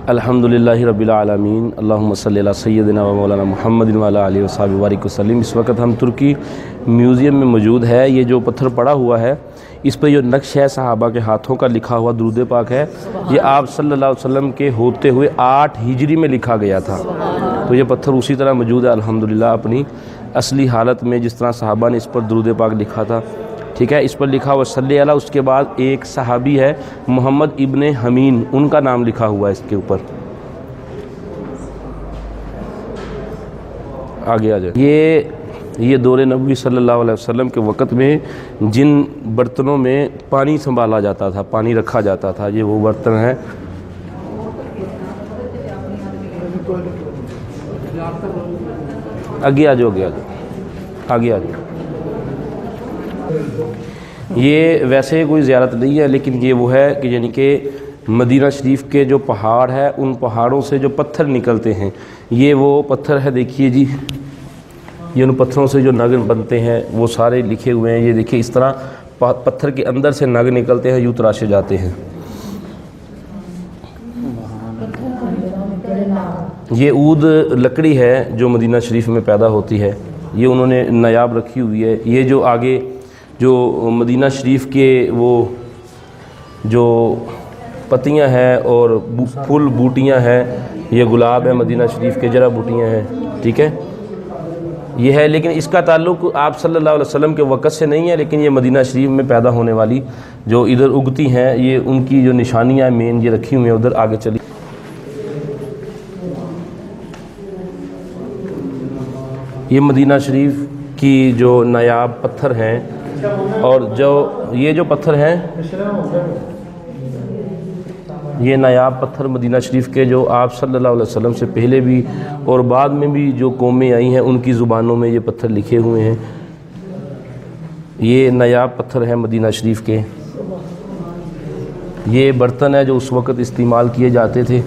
अल्हम्दुलिल्लाहि रब्बिल आलमीन अल्लाहुम्मा सल्लि अला सय्यिदिना व मौलाना मुहम्मदिन व अला आलिहि व सहाबिहि व बारिक वसल्लम। इस वक्त हम तुर्की म्यूज़ियम में मौजूद है। ये जो पत्थर पड़ा हुआ है इस पर जो नक्श है सहाबा के हाथों का लिखा हुआ दुरूद पाक है। ये आप सल्लल्लाहु अलैहि वसल्लम के होते हुए 8 हिजरी में लिखा गया था। तो ये पत्थर उसी तरह मौजूद है अल्हम्दुलिल्लाह अपनी असली हालत में, जिस तरह सहाबा ने इस पर दुरूद पाक लिखा था। ठीक है, इस पर लिखा हुआ सल्ले अला। उसके बाद एक सहाबी है मोहम्मद इब्ने हमीन, उनका नाम लिखा हुआ है इसके ऊपर। आगे आ जाए। ये दौरे नबी सल्लल्लाहु अलैहि वसल्लम के वक़्त में जिन बर्तनों में पानी संभाला जाता था, पानी रखा जाता था, ये वो बर्तन है। आगे आ जाओ, आगे आ जाओ, आगे आ जाओ। ये वैसे कोई ज़ियारत नहीं है, लेकिन ये वो है कि यानी कि मदीना शरीफ के जो पहाड़ है उन पहाड़ों से जो पत्थर निकलते हैं, ये वो पत्थर है। देखिए जी, ये उन पत्थरों से जो नग बनते हैं वो सारे लिखे हुए हैं। ये देखिए इस तरह पत्थर के अंदर से नग निकलते हैं, यूँ तराशे जाते हैं। ये ऊद लकड़ी है जो मदीना शरीफ में पैदा होती है, ये उन्होंने नायाब रखी हुई है। ये जो आगे जो मदीना शरीफ के वो जो पत्तियां हैं और फूल बूटियां हैं, ये गुलाब है मदीना शरीफ के, जरा बूटियां हैं। ठीक है, ये है, लेकिन इसका ताल्लुक़ आप सल्लल्लाहु अलैहि वसल्लम के वक़्त से नहीं है, लेकिन ये मदीना शरीफ में पैदा होने वाली जो इधर उगती हैं, ये उनकी जो निशानियाँ मेन ये रखी हुई हैं। उधर आगे चली, ये मदीना शरीफ की जो नायाब पत्थर हैं, और जो ये जो पत्थर हैं ये नायाब पत्थर मदीना शरीफ के जो आप सल्लल्लाहु अलैहि वसल्लम से पहले भी और बाद में भी जो कौमें आई हैं उनकी ज़ुबानों में ये पत्थर लिखे हुए हैं। ये नायाब पत्थर है मदीना शरीफ के। ये बर्तन है जो उस वक़्त इस्तेमाल किए जाते थे।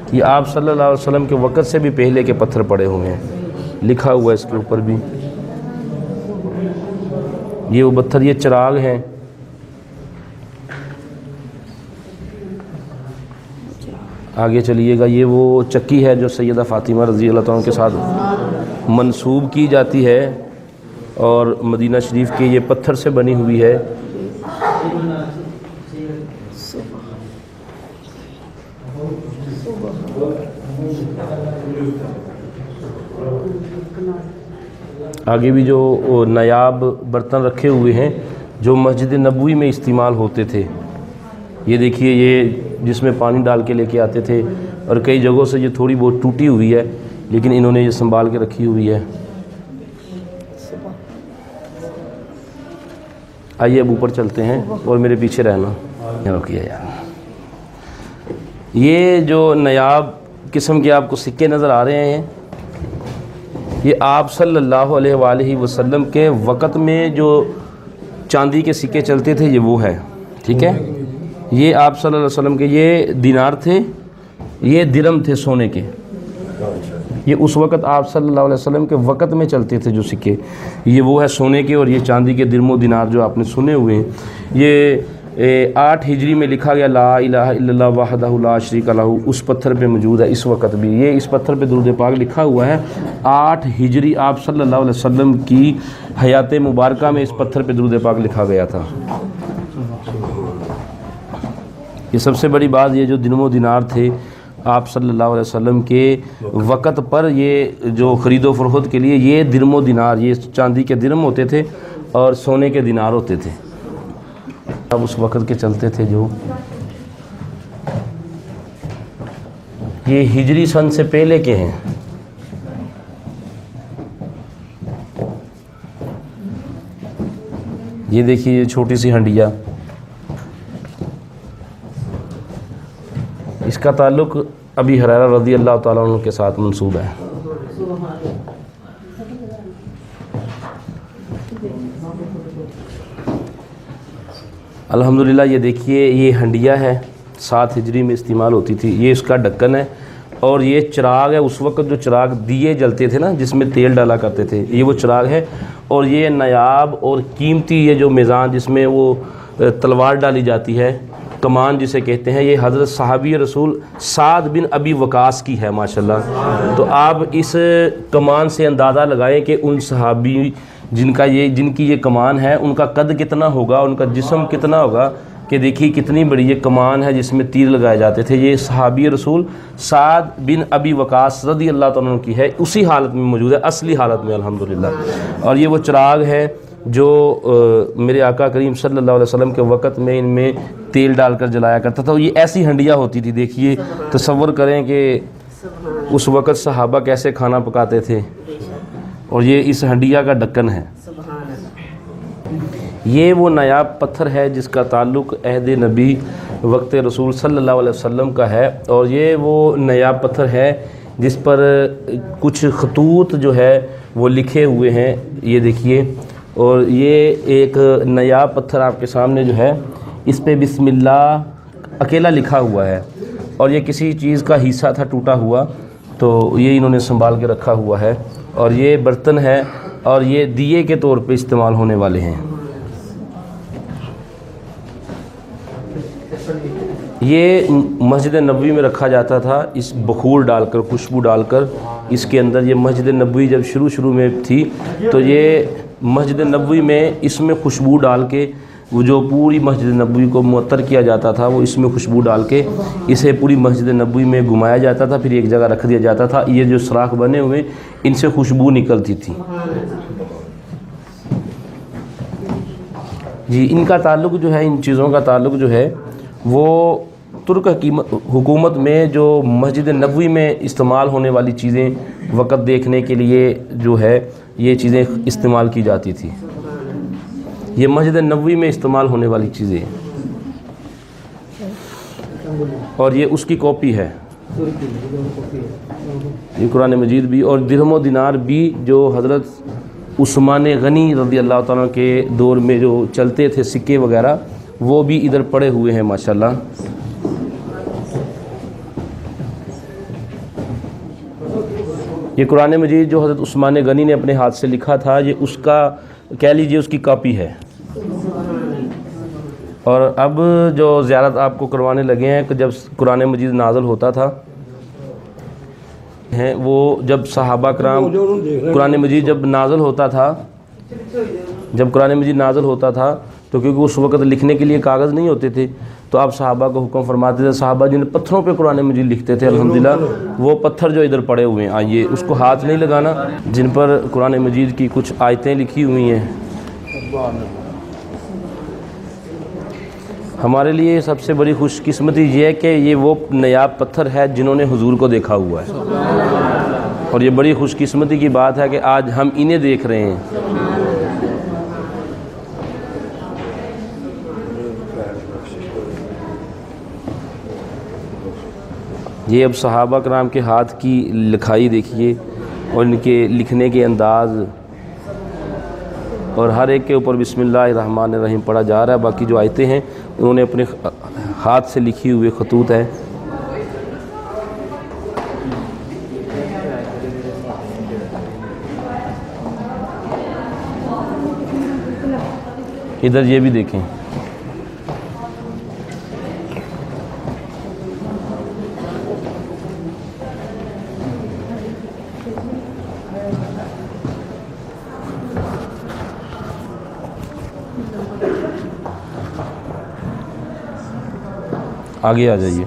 ये आप सल्लल्लाहु अलैहि वसल्लम के वक़्त से भी पहले के पत्थर पड़े हुए हैं, लिखा हुआ है इसके ऊपर भी। ये वो पत्थर, ये चिराग हैं। आगे चलिएगा, ये वो चक्की है जो सैयदा फ़ातिमा रज़ी अल्लाह तआला के साथ मंसूब की जाती है और मदीना शरीफ के ये पत्थर से बनी हुई है। आगे भी जो नायाब बर्तन रखे हुए हैं जो मस्जिद नबवी में इस्तेमाल होते थे। ये देखिए, ये जिसमें पानी डाल के लेके आते थे, और कई जगहों से ये थोड़ी बहुत टूटी हुई है, लेकिन इन्होंने ये संभाल के रखी हुई है। आइए अब ऊपर चलते हैं और मेरे पीछे रहना। रुकिए यार, ये जो नायाब किस्म के आपको सिक्के नज़र आ रहे हैं, ये आप सल्लल्लाहु अलैहि वसल्लम के वक़्त में जो चांदी के सिक्के चलते थे ये वो है। ठीक है, ये आप सल्लल्लाहु अलैहि वसल्लम के ये दिनार थे, ये दिरहम थे सोने के। ये उस वक़्त आप सल्लल्लाहु अलैहि वसल्लम के वक़्त में चलते थे जो सिक्के, ये वो है सोने के। और ये चांदी के दिरमो दिनार जो आपने सुने हुए हैं, ये 8 हिजरी में लिखा गया ला इलाहा इल्लल्लाह वहदहु ला शरीका लहू, उस पत्थर पे मौजूद है इस वक्त भी। ये इस पत्थर पे दुरूद पाक लिखा हुआ है। 8 हिजरी आप सल्लल्लाहु अलैहि वसल्लम की हयात मुबारका में इस पत्थर पे दुरूद पाक लिखा गया था। ये सबसे बड़ी बात, ये जो दिनमो दिनार थे आप सल्लल्लाहु अलैहि वसल्लम के वक़्त पर, ये जो ख़रीदो फरोख्त के लिए ये दिरमो दिनार, ये चांदी के दिरम होते थे और सोने के दिनार होते थे। अब उस वक़्त के चलते थे जो ये हिजरी सन से पहले के हैं। ये देखिए, ये छोटी सी हंडिया, इसका ताल्लुक़ अबी हुरैरा रज़ी अल्लाह तआला अन्हु के साथ मंसूब है। अल्हम्दुलिल्लाह, ये देखिए, ये हंडिया है, 7 हिजरी में इस्तेमाल होती थी। ये इसका ढक्कन है और ये चिराग है, उस वक्त जो चिराग दिए जलते थे ना जिसमें तेल डाला करते थे, ये वो चिराग है। और ये नायाब और कीमती ये जो मेज़ान जिसमें वो तलवार डाली जाती है, कमान जिसे कहते हैं, ये हज़रत सहाबी रसूल साद बिन अबी वकास की है माशाल्लाह। तो आप इस कमान से अंदाज़ा लगाएं कि उन सहाबी जिनकी ये कमान है उनका कद कितना होगा, उनका जिस्म कितना होगा, कि देखिए कितनी बड़ी ये कमान है जिसमें तीर लगाए जाते थे। ये सहाबी रसूल साद बिन अबी वकास रज़ी अल्लाह तआला अन्हु की है, उसी हालत में मौजूद है, असली हालत में अल्हम्दुलिल्लाह। और ये वो चिराग है जो मेरे आका करीम सल्लल्लाहु अलैहि वसल्लम के वक़्त में इनमें तेल डालकर जलाया करता था। ये ऐसी हंडियाँ होती थी, देखिए तसव्वुर करें कि उस वक़्त सहाबा कैसे खाना पकाते थे। और ये इस हंडिया का ढक्कन है। ये वो नायाब पत्थर है जिसका ताल्लुक़ अहद नबी वक्त रसूल सल्लल्लाहु अलैहि वसल्लम का है। और ये वो नायाब पत्थर है जिस पर कुछ खतूत जो है वो लिखे हुए हैं, ये देखिए। और ये एक नायाब पत्थर आपके सामने जो है, इस पे बिस्मिल्लाह अकेला लिखा हुआ है। और ये किसी चीज़ का हिस्सा था टूटा हुआ, तो ये इन्होंने संभाल के रखा हुआ है। और ये बर्तन है और ये दिए के तौर पे इस्तेमाल होने वाले हैं। ये मस्जिद नबवी में रखा जाता था, इस बखूर डालकर, खुशबू डालकर इसके अंदर। ये मस्जिद नबवी जब शुरू में थी तो ये मस्जिद नबवी में इसमें खुशबू डाल के, वो जो पूरी मस्जिद नबवी को मुअत्तर किया जाता था, वो इसमें खुशबू डाल के इसे पूरी मस्जिद नबवी में घुमाया जाता था, फिर एक जगह रख दिया जाता था। ये जो सुराख बने हुए, इनसे खुशबू निकलती थी जी। इनका ताल्लुक़ जो है, इन चीज़ों का ताल्लुक़ जो है वो तुर्क हुकूमत में जो मस्जिद नबवी में इस्तेमाल होने वाली चीज़ें वक़्त देखने के लिए जो है ये चीज़ें इस्तेमाल की जाती थी। ये मस्जिद नबवी में इस्तेमाल होने वाली चीज़ें, और ये उसकी कॉपी है, ये कुरान मजीद भी। और दिरहम व दिनार भी जो हज़रत उस्मान गनी रज़ी अल्लाह तआला के दौर में जो चलते थे, सिक्के वगैरह, वो भी इधर पड़े हुए हैं माशाल्लाह। ये कुरान मजीद जो हज़रत उस्मान गनी ने अपने हाथ से लिखा था, ये उसका कह लीजिए उसकी कॉपी है। और अब जो ज़ियारत आपको करवाने लगे हैं कि जब कुरान मजीद नाज़िल होता था हैं, वो जब सहाबा कराम कुरान मजीद जब नाज़िल होता था, जब कुरान मजीद नाज़िल होता था तो क्योंकि उस वक़्त लिखने के लिए कागज़ नहीं होते थे, तो आप सहाबा को हुक्म फरमाते थे। सहाबा जिन पत्थरों पे कुरान मजीद लिखते थे, अल्हम्दुलिल्लाह वो पत्थर जो इधर पड़े हुए हैं, आइए उसको हाथ नहीं लगाना, जिन पर कुरान मजीद की कुछ आयतें लिखी हुई हैं। हमारे लिए सबसे बड़ी खुशकिस्मती ये है कि ये वो नायाब पत्थर है जिन्होंने हुजूर को देखा हुआ है। और ये बड़ी खुशकिस्मती की बात है कि आज हम इन्हें देख रहे हैं। ये अब सहाबा कराम के हाथ की लिखाई देखिए, और इनके लिखने के अंदाज़, और हर एक के ऊपर बिस्मिल्लाहिर्रहमानिर्रहीम पढ़ा जा रहा है। बाकी जो आयतें हैं उन्होंने अपने हाथ से लिखी हुए खतूत है। इधर ये भी देखें, आगे आ जाइए।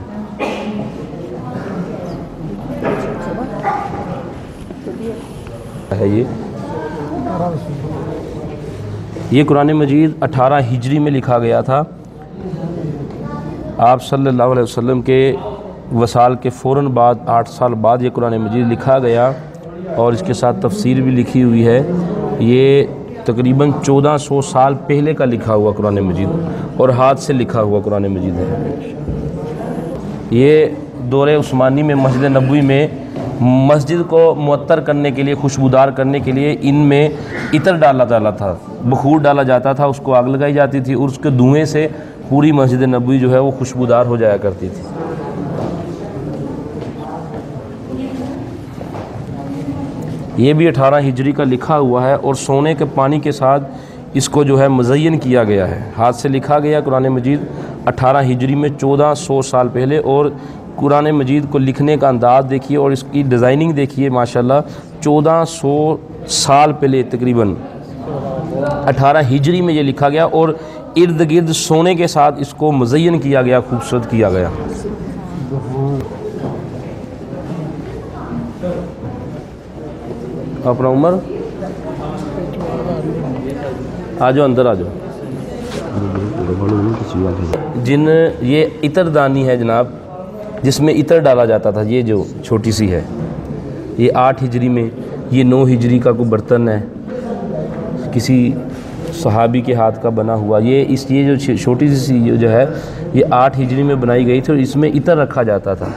है ये कुरान मजीद 18 हिजरी में लिखा गया था। आप सल्लल्लाहु अलैहि वसल्लम के वसाल के फ़ौरन बाद 8 साल बाद ये कुरान मजीद लिखा गया, और इसके साथ तफसीर भी लिखी हुई है। ये तकरीबन 1400 साल पहले का लिखा हुआ कुरान मजीद, और हाथ से लिखा हुआ कुरान मजीद है। ये दौरे उस्मानी में मस्जिद नबवी में मस्जिद को मुअत्तर करने के लिए, खुशबूदार करने के लिए इनमें इत्र डाला था, बखूर डाला जाता था, उसको आग लगाई जाती थी, और उसके धुएँ से पूरी मस्जिद नबवी जो है वो खुशबूदार हो जाया करती थी। ये भी 18 हिजरी का लिखा हुआ है और सोने के पानी के साथ इसको जो है मुज़य्यन किया गया है, हाथ से लिखा गया कुरान मजीद 18 हिजरी में 1400 साल पहले। और कुरान मजीद को लिखने का अंदाज़ देखिए और इसकी डिज़ाइनिंग देखिए माशाल्लाह, 1400 साल पहले तकरीबन 18 हिजरी में ये लिखा गया और इर्द गिर्द सोने के साथ इसको मुज़य्यन किया गया, खूबसूरत किया गया। अपना उम्र आ जाओ, अंदर आ जाओ। जिन ये इतरदानी है जनाब, जिसमें इतर डाला जाता था, ये जो छोटी सी है ये 8 हिजरी में, ये 9 हिजरी का कोई बर्तन है किसी सहाबी के हाथ का बना हुआ। ये जो छोटी सी जो है ये 8 हिजरी में बनाई गई थी और इसमें इतर रखा जाता था।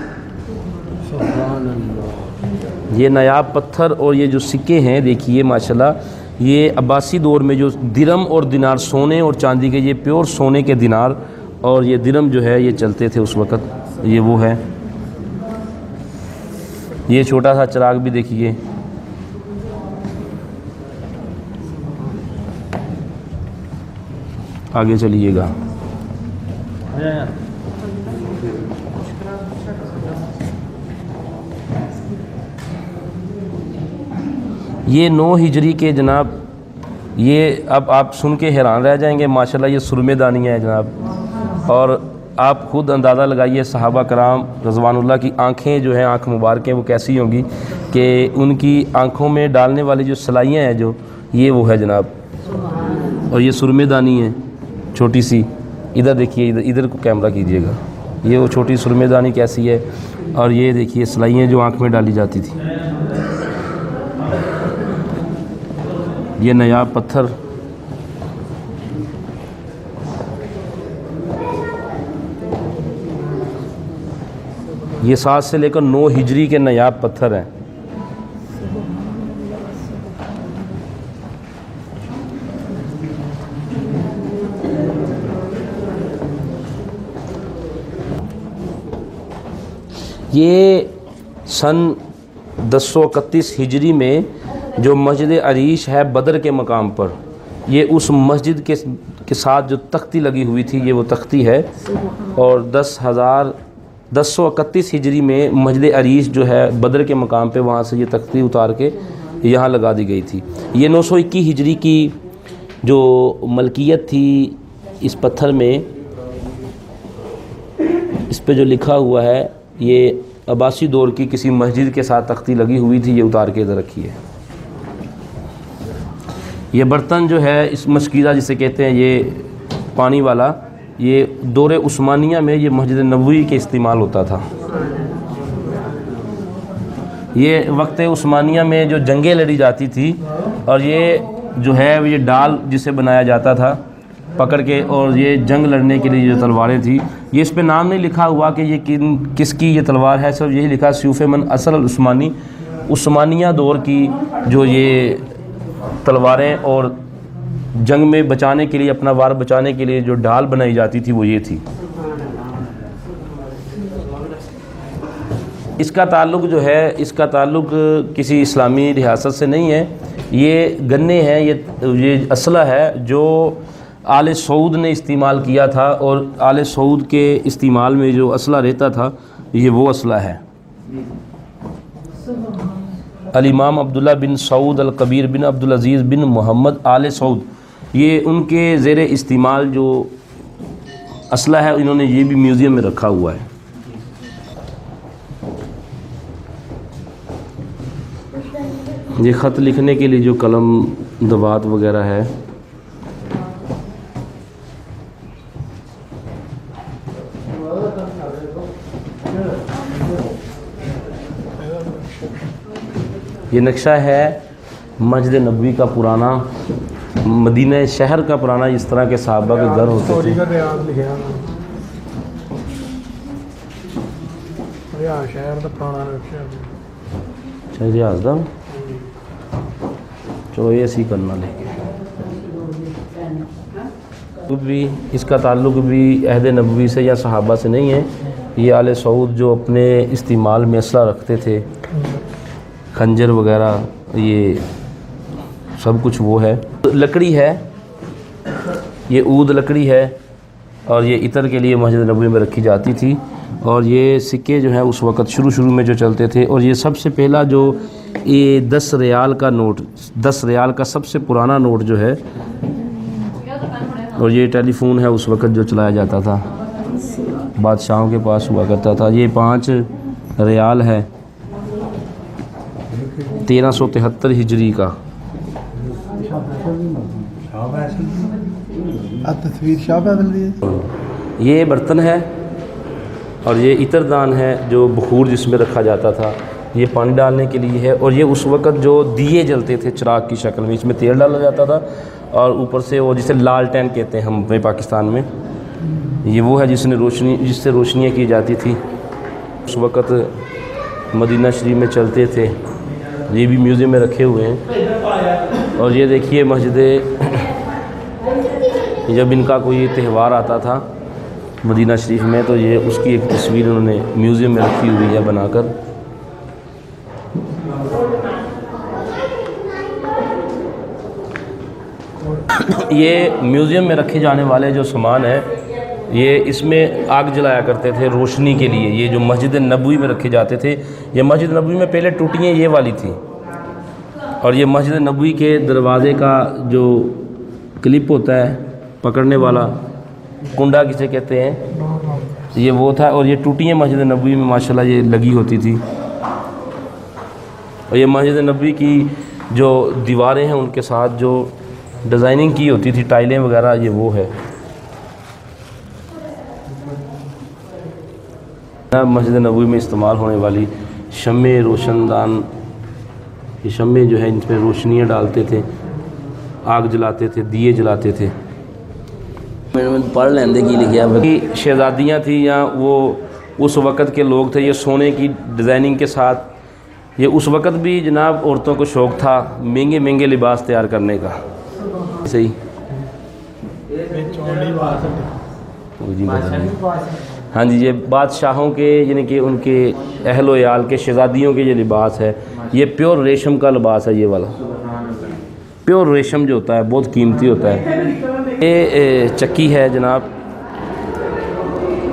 ये नायाब पत्थर और ये जो सिक्के हैं देखिए माशाल्लाह, ये अब्बासी दौर में जो दिरम और दिनार, सोने और चांदी के, ये प्योर सोने के दिनार और ये दिरम जो है ये चलते थे उस वक़्त। ये वो है, ये छोटा सा चिराग भी देखिए। आगे चलिएगा। ये 9 हिजरी के जनाब, ये अब आप सुन के हैरान रह जाएंगे माशाल्लाह, ये सुरमेदानी है जनाब। और आप खुद अंदाज़ा लगाइए सहाबा कराम रज़वानुल्लाह की आँखें जो हैं, आँख मुबारकें वो कैसी होंगी कि उनकी आँखों में डालने वाली जो सलाइयाँ हैं जो, ये वो है जनाब। और ये सुरमेदानी है छोटी सी, इधर देखिए, इधर को कैमरा कीजिएगा, ये वो छोटी सुरमेदानी कैसी है। और ये देखिए सलाइयाँ जो आँख में डाली जाती थी। ये नायाब पत्थर, ये 7 से लेकर 9 हिजरी के नायाब पत्थर हैं। ये सन 1031 हिजरी में जो मस्जिद अरीश है बदर के मकाम पर, ये उस मस्जिद के साथ जो तख्ती लगी हुई थी, ये वो तख्ती है। और 1031 हिजरी में मस्जिद अरीश जो है बदर के मकाम पे, वहाँ से ये तख्ती उतार के यहाँ लगा दी गई थी। ये 921 हिजरी की जो मलकियत थी इस पत्थर में, इस पे जो लिखा हुआ है, ये अब्बासी दौर की किसी मस्जिद के साथ तख्ती लगी हुई थी, ये उतार के इधर रखी है। ये बर्तन जो है, इस मशकीज़ा जिसे कहते हैं, ये पानी वाला, ये दौरे उस्मानिया में ये मस्जिद नबवी के इस्तेमाल होता था। ये वक्त उस्मानिया में जो जंगें लड़ी जाती थी, और ये जो है ये डाल जिसे बनाया जाता था पकड़ के, और ये जंग लड़ने के लिए जो तलवारें थी, ये इस पे नाम नहीं लिखा हुआ कि ये किसकी ये तलवार है, सिर्फ यही लिखा सूफ़े मन असल उस्मानी, उस्मानिया दौर की जो ये तलवारें और जंग में बचाने के लिए, अपना वार बचाने के लिए जो ढाल बनाई जाती थी वो ये थी। इसका ताल्लुक़ जो है, इसका ताल्लुक़ किसी इस्लामी रियासत से नहीं है। ये गन्ने हैं, ये असला है जो आले सऊद ने इस्तेमाल किया था, और आले सऊद के इस्तेमाल में जो असला रहता था ये वो असला है। अल इमाम अब्दुल्ला बिन सऊद अल कबीर बिन अब्दुल अज़ीज़ बिन मोहम्मद आले सऊद, ये उनके ज़ेरे इस्तेमाल जो असला है, इन्होंने ये भी म्यूज़ियम में रखा हुआ है। ये ख़त लिखने के लिए जो कलम दवात वगैरह है, ये नक्शा है मस्जिद नबवी का पुराना, मदीना शहर का पुराना, इस तरह के सहाबा के घर होते थे। रियाज दा चलो ये सी करना लेके भी, इसका ताल्लुक़ भी अहद नबवी से या सहाबा से नहीं है। ये आले सऊद जो अपने इस्तेमाल में असला रखते थे, खंजर वगैरह ये सब कुछ वो है। लकड़ी है, ये ऊद लकड़ी है और ये इतर के लिए मस्जिद नबवी में रखी जाती थी। और ये सिक्के जो हैं उस वक़्त शुरू में जो चलते थे, और ये सबसे पहला जो ये 10 रियाल का नोट, 10 रियाल का सबसे पुराना नोट जो है, और ये टेलीफोन है उस वक़्त जो चलाया जाता था, बादशाहों के पास हुआ करता था। ये 5 रियाल है 1373 हिजरी का। ये बर्तन है और ये इतरदान है जो बखूर जिसमें रखा जाता था, ये पानी डालने के लिए है। और ये उस वक़्त जो दिए जलते थे चिराग की शक्ल में, इसमें तेल डाला जाता था और ऊपर से वो जिसे लालटेन कहते हैं हम अपने पाकिस्तान में, ये वो है जिससे रोशनियाँ की जाती थी। उस वक़्त मदीना शरीफ में चलते थे, ये भी म्यूज़ियम में रखे हुए हैं। और ये देखिए मस्जिद, जब इनका कोई त्यौहार आता था मदीना शरीफ में, तो ये उसकी एक तस्वीर उन्होंने म्यूज़ियम में रखी हुई है बनाकर। ये म्यूज़ियम में रखे जाने वाले जो सामान है, ये इसमें आग जलाया करते थे रोशनी के लिए। ये जो मस्जिद नबवी में रखे जाते थे, ये मस्जिद नबवी में पहले टूटियाँ ये वाली थी, और ये मस्जिद नबवी के दरवाज़े का जो क्लिप होता है पकड़ने वाला, कुंडा किसे कहते हैं, ये वो था। और ये टूटियाँ मस्जिद नबवी में माशाल्लाह ये लगी होती थी। और ये मस्जिद नबवी की जो दीवारें हैं उनके साथ जो डिज़ाइनिंग की होती थी, टाइलें वगैरह, ये वो है। मस्जिद नबवी में इस्तेमाल होने वाली शम्मे रोशनदान, ये शम्मे जो है इनमें रोशनियाँ डालते थे, आग जलाते थे, दिए जलाते थे। पढ़ लेंदे की लिखा है, शहज़ादियाँ थी या वो उस वक़्त के लोग थे, ये सोने की डिज़ाइनिंग के साथ। ये उस वक़्त भी जनाब औरतों को शौक़ था महंगे लिबास तैयार करने का। सही हाँ जी, ये बादशाहों के यानी कि उनके अहल याल के शहज़ादियों के ये लिबास है। ये प्योर रेशम का लिबास है, ये वाला प्योर रेशम जो होता है बहुत कीमती होता है। ये चक्की है जनाब,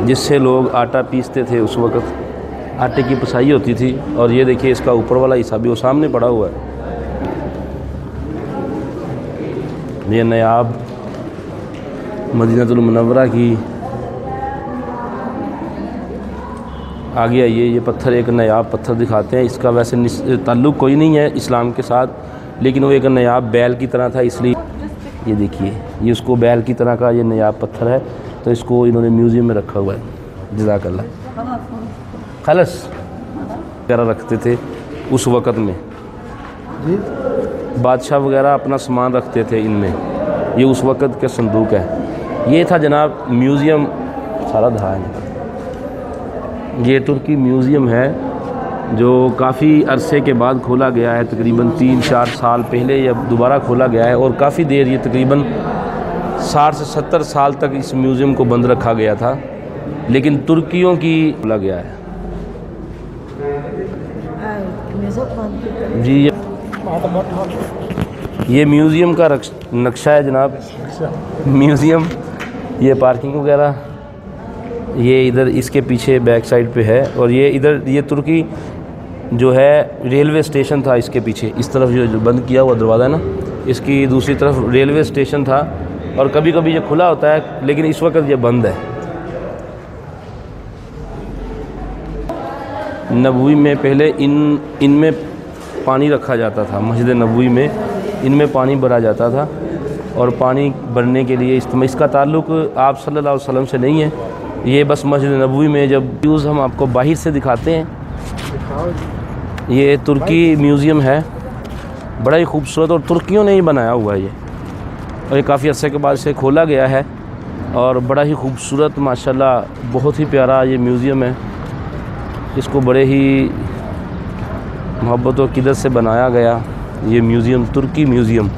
जिससे लोग आटा पीसते थे उस वक़्त, आटे की पिसाई होती थी। और ये देखिए इसका ऊपर वाला हिस्सा भी वो सामने पड़ा हुआ है। ये नयाब मदीनतुल मुनव्वरा की आगे आइए, ये पत्थर एक नयाब पत्थर दिखाते हैं। इसका वैसे ताल्लुक़ कोई नहीं है इस्लाम के साथ, लेकिन वो एक नयाब बैल की तरह था, इसलिए ये देखिए ये उसको बैल की तरह का ये नयाब पत्थर है, तो इसको इन्होंने म्यूज़ियम में रखा हुआ है। जज़ाकल्लाह। खलस वगैरह रखते थे उस वक़्त में, बादशाह वगैरह अपना सामान रखते थे इनमें। ये उस वक़्त के संदूक है। ये था जनाब म्यूज़ियम, सारा दहा है। ये तुर्की म्यूज़ियम है जो काफ़ी अरसे के बाद खोला गया है, तकरीबन 3-4 साल पहले या दोबारा खोला गया है। और काफ़ी देर, ये तकरीबन 60 से 70 साल तक इस म्यूज़ियम को बंद रखा गया था, लेकिन तुर्कियों की खोला गया है जी। ये म्यूज़ियम का नक्शा है जनाब, म्यूज़ियम। ये पार्किंग वगैरह ये इधर इसके पीछे बैक साइड पे है। और ये इधर ये तुर्की जो है रेलवे स्टेशन था, इसके पीछे इस तरफ जो बंद किया हुआ दरवाज़ा है ना, इसकी दूसरी तरफ रेलवे स्टेशन था। और कभी कभी ये खुला होता है, लेकिन इस वक्त ये बंद है। नबवी में पहले इनमें पानी रखा जाता था, मस्जिद नबवी में इनमें पानी भरा जाता था। और पानी भरने के लिए इसका ताल्लुक़ आप सल्लल्लाहु अलैहि वसल्लम से नहीं है। ये बस मस्जिद नबवी में जब यूज़ हम आपको बाहर से दिखाते हैं। ये तुर्की म्यूज़ियम है, बड़ा ही खूबसूरत, और तुर्कियों ने ही बनाया हुआ है ये। और ये काफ़ी अर्से के बाद से खोला गया है और बड़ा ही खूबसूरत माशाल्लाह बहुत ही प्यारा ये म्यूज़ियम है। इसको बड़े ही मोहब्बत और क़िदरत से बनाया गया ये म्यूज़ियम, तुर्की म्यूज़ियम।